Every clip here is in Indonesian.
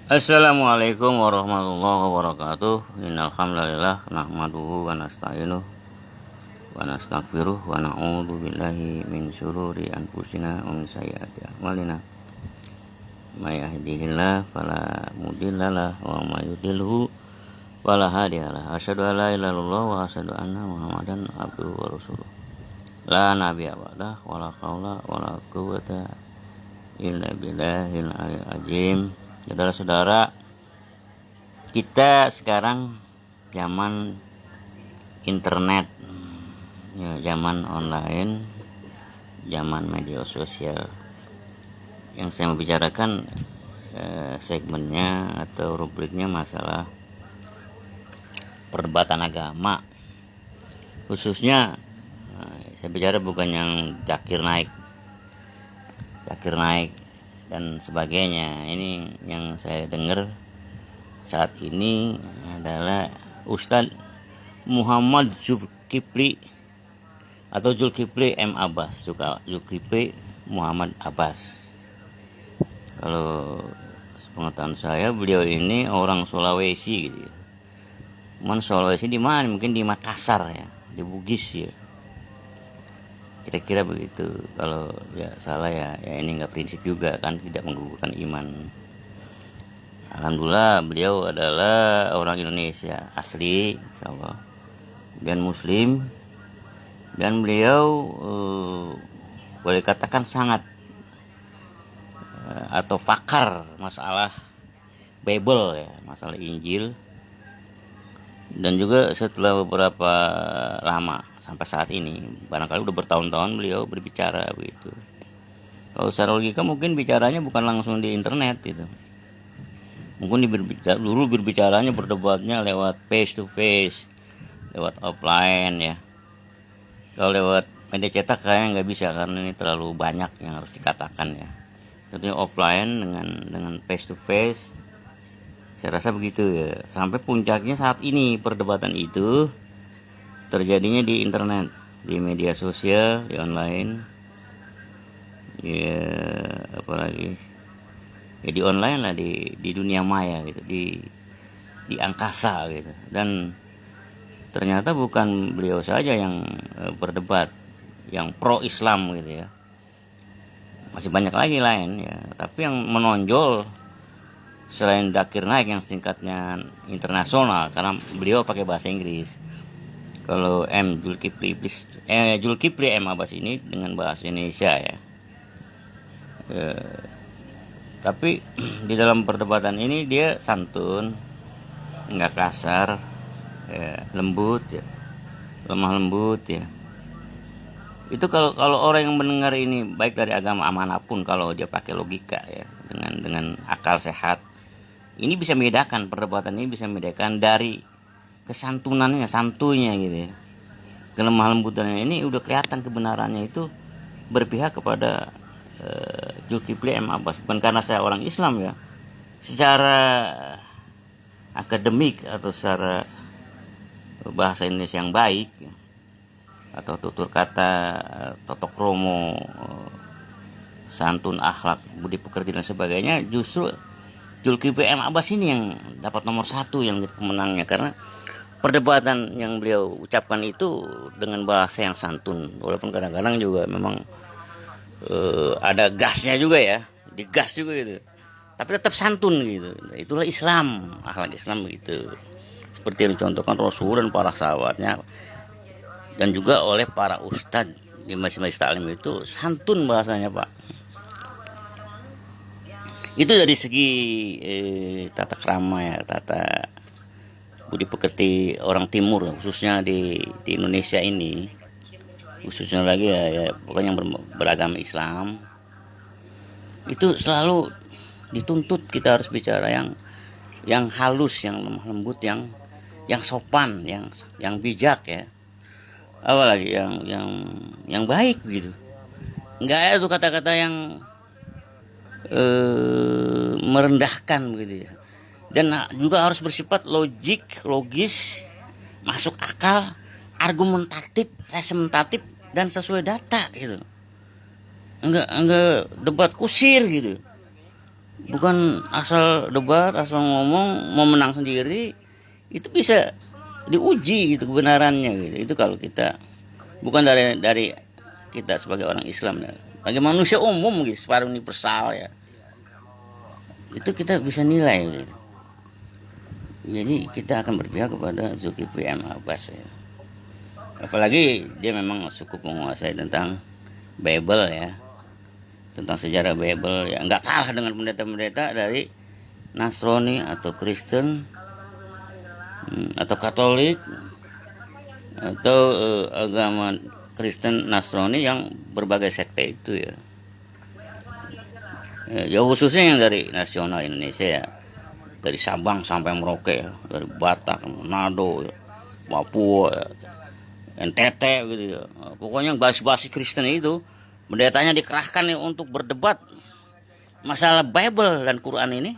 Assalamualaikum warahmatullahi wabarakatuh. Innal hamdalillah nahmaduhu wa nasta'inuhu wa nastaghfiruh wa na'udzu billahi min syururi anfusina wa min sayyiati a'malina. May yahdihillahu fala mudhillalah wa may yudhlilhu fala hadiyalah. Asyhadu an la ilaha illallah wa asyhadu anna Muhammadan abduhu wa rasuluh. La nabiyya ba'dah wa la haula wa la quwwata illa billahil aliyyil azim. Saudara-saudara, kita sekarang zaman internet, ya, zaman online, zaman media sosial. Yang saya mau bicarakan segmennya atau rubriknya masalah perdebatan agama. Khususnya saya bicara bukan yang Zakir Naik dan sebagainya. Ini yang saya dengar saat ini adalah Ustadz Muhammad Zulkifli atau Zulkifli M. Abbas, Zulkifli Muhammad Abbas. Kalau sepengetahuan saya, beliau ini orang Sulawesi gitu. Sulawesi di mana? Mungkin di Makassar ya, di Bugis ya. Kira-kira begitu. Kalau ya salah ya ini nggak prinsip juga kan, tidak menggugurkan iman. Alhamdulillah beliau adalah orang Indonesia asli, insyaallah, dan Muslim, dan beliau boleh katakan sangat atau pakar masalah Bible ya, masalah Injil. Dan juga setelah beberapa lama sampai saat ini, barangkali udah bertahun-tahun beliau berbicara begitu. Kalau secara logika mungkin bicaranya bukan langsung di internet gitu. Mungkin dulu berbicaranya, berdebatnya lewat face to face, lewat offline ya. Kalau lewat media cetak kayaknya nggak bisa karena ini terlalu banyak yang harus dikatakan ya. Tentunya offline dengan face to face. Saya rasa begitu ya. Sampai puncaknya saat ini perdebatan itu terjadinya di internet, di media sosial, di online. Ya, apalagi ya di online lah, di dunia maya gitu, di angkasa gitu. Dan ternyata bukan beliau saja yang berdebat, yang pro Islam gitu ya. Masih banyak lagi lain ya, tapi yang menonjol selain Zakir Naik yang tingkatnya internasional karena beliau pakai bahasa Inggris. Kalau Zulkifli M. Abbas ini dengan bahasa Indonesia ya. Tapi di dalam perdebatan ini dia santun, nggak kasar, ya, lembut ya, lemah lembut ya. Itu kalau orang yang mendengar ini baik dari agama manapun, kalau dia pakai logika ya, dengan akal sehat, ini bisa membedakan, perdebatan ini bisa membedakan dari kesantunannya, santunya gitu ya. Kelemah lembutannya ini udah kelihatan kebenarannya itu berpihak kepada Zulkifli M. Abbas. Bukan karena saya orang Islam ya. Secara akademik atau secara bahasa Indonesia yang baik ya, atau tutur kata, totok kromo, santun, akhlak, budi pekerti dan sebagainya, justru Zulkifli M. Abbas ini yang dapat nomor 1, yang pemenangnya, karena perdebatan yang beliau ucapkan itu dengan bahasa yang santun, walaupun kadang-kadang juga memang ada gasnya juga ya, digas juga gitu, tapi tetap santun gitu. Itulah Islam, akhlak Islam gitu, seperti yang dicontohkan Rasul dan para sahabatnya, dan juga oleh para ustadz di majelis taklim itu santun bahasanya Pak. Itu dari segi tata krama ya, tata budi pekerti orang timur, khususnya di Indonesia ini, khususnya lagi ya pokoknya yang beragama Islam, itu selalu dituntut kita harus bicara yang halus, yang lemah lembut, yang sopan, yang bijak ya, apalagi yang baik gitu. Nggak ada tuh kata-kata yang merendahkan begitu ya. Dan juga harus bersifat logis, masuk akal, argumentatif, representatif, dan sesuai data gitu. Enggak debat kusir gitu. bukan asal debat, asal ngomong mau menang sendiri. Itu bisa diuji gitu kebenarannya gitu. Itu kalau kita bukan dari kita sebagai orang Islam ya, bagi manusia umum gitu, separuh universal ya, itu kita bisa nilai gitu. Jadi kita akan berpihak kepada Zulkifli M. Abbas ya. Apalagi dia memang cukup menguasai tentang Bible ya, tentang sejarah Bible ya, nggak kalah dengan pendeta-pendeta dari Nasrani atau Kristen atau Katolik atau agama Kristen Nasrani yang berbagai sekte itu ya. Ya khususnya yang dari nasional Indonesia ya, dari Sabang sampai Merauke ya, dari Batak, Manado, ya, Papua, ya, NTT gitu ya. Pokoknya basi-basi Kristen itu pendetanya dikerahkan ya untuk berdebat masalah Bible dan Quran ini.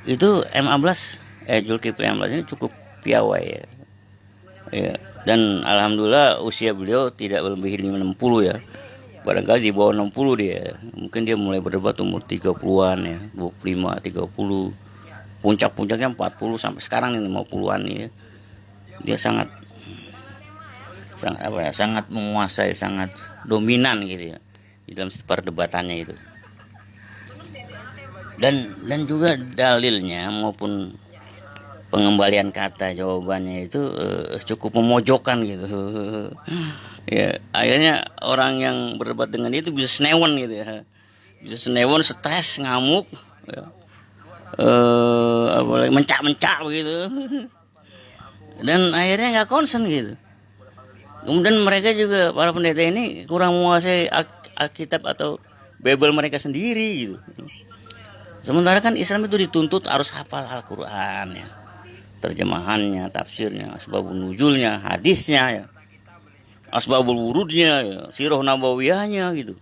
Itu Zulkifli M. Abbas ini cukup piawai ya. Ya. Dan alhamdulillah usia beliau tidak melebihi 60 ya. Barangkali di bawah 60 dia. Mungkin dia mulai berdebat umur 30-an ya, 25, 30. Puncak-puncaknya 40 sampai sekarang ini 50-an ya. Dia sangat sangat menguasai, sangat dominan gitu ya di dalam perdebatannya itu. Dan juga dalilnya maupun pengembalian kata jawabannya itu cukup memojokkan gitu. Ya, akhirnya orang yang berdebat dengan dia itu bisa senewan gitu ya. Bisa senewan, stres, ngamuk ya. Mencak-mencak begitu. Dan akhirnya nggak konsen gitu. Kemudian mereka juga, para pendeta ini kurang menguasai Alkitab atau Bible mereka sendiri gitu. Sementara kan Islam itu dituntut harus hafal Al-Quran ya, terjemahannya, tafsirnya, asbabun nuzulnya, hadisnya ya, asbabul wurudnya ya, sirah nabawiyahnya gitu,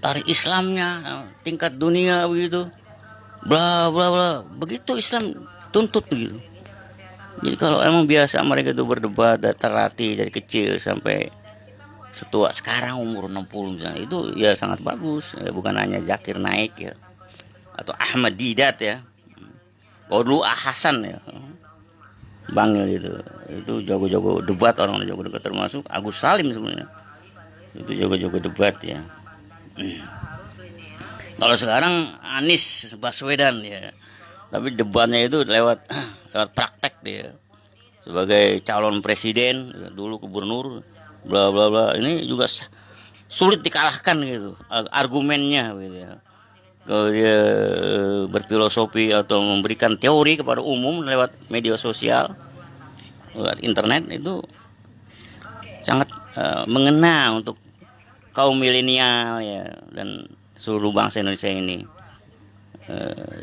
tarikh Islamnya, tingkat dunia begitu, bla bla bla. Begitu Islam tuntut begitu. Jadi kalau emang biasa mereka itu berdebat dan terlatih dari kecil sampai setua sekarang umur 60 misalnya, itu ya sangat bagus ya, bukan hanya Zakir Naik ya atau Ahmad Didat ya. Kalau dulu Hasan ya, Bangil itu jago-jago debat, orang jago debat, termasuk Agus Salim sebenarnya itu jago-jago debat ya. Kalau sekarang Anies Baswedan ya, tapi debatnya itu lewat praktek dia sebagai calon presiden, dulu gubernur, bla bla bla. Ini juga sulit dikalahkan gitu argumennya gitu ya. Kalau dia berfilosofi atau memberikan teori kepada umum lewat media sosial, lewat internet, itu sangat mengena untuk kaum milenial ya dan seluruh bangsa Indonesia ini.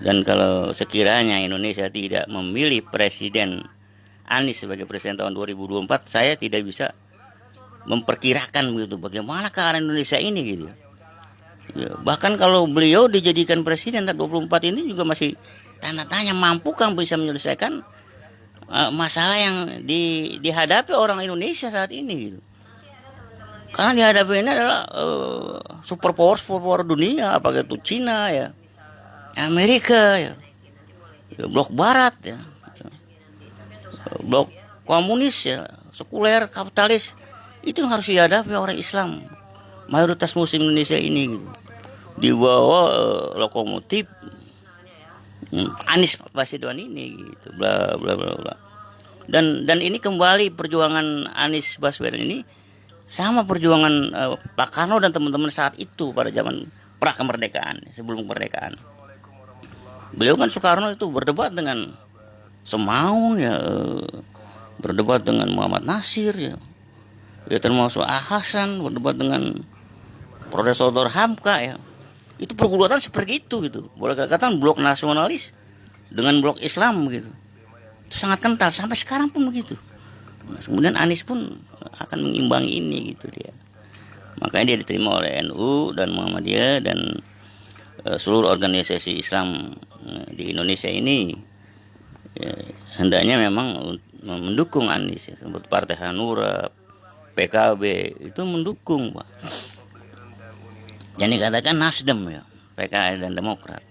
Dan kalau sekiranya Indonesia tidak memilih Presiden Anies sebagai presiden tahun 2024, saya tidak bisa memperkirakan begitu bagaimana keadaan Indonesia ini gitu. Ya, bahkan kalau beliau dijadikan presiden tahun 2024 ini juga masih tanda tanya, mampukah bisa menyelesaikan masalah yang dihadapi orang Indonesia saat ini gitu. Karena dihadapi ini adalah superpower dunia, apakah itu Cina ya, Amerika ya, blok barat ya, blok komunis ya, sekuler, kapitalis. Itu yang harus dihadapi orang Islam, mayoritas muslim Indonesia ini gitu. Di bawah lokomotif Anies Baswedan ini gitu, bla bla bla bla. Dan ini kembali perjuangan Anies Baswedan ini sama perjuangan Pak Karno dan teman-teman saat itu pada zaman pra kemerdekaan, sebelum kemerdekaan. Beliau kan Soekarno itu berdebat dengan Semaun ya, berdebat dengan Muhammad Nasir ya, termasuk Hasan berdebat dengan Profesor Hamka ya. Itu pergulatan seperti itu gitu. Boleh katakan blok nasionalis dengan blok Islam gitu. Itu sangat kental sampai sekarang pun begitu. Nah, kemudian Anies pun akan mengimbangi ini gitu dia. Makanya dia diterima oleh NU dan Muhammadiyah dan seluruh organisasi Islam di Indonesia ini. Ya, hendaknya memang mendukung Anies ya. Sebut Partai Hanura, PKB itu mendukung Pak. Yang dikatakan Nasdem ya, PKS dan Demokrat.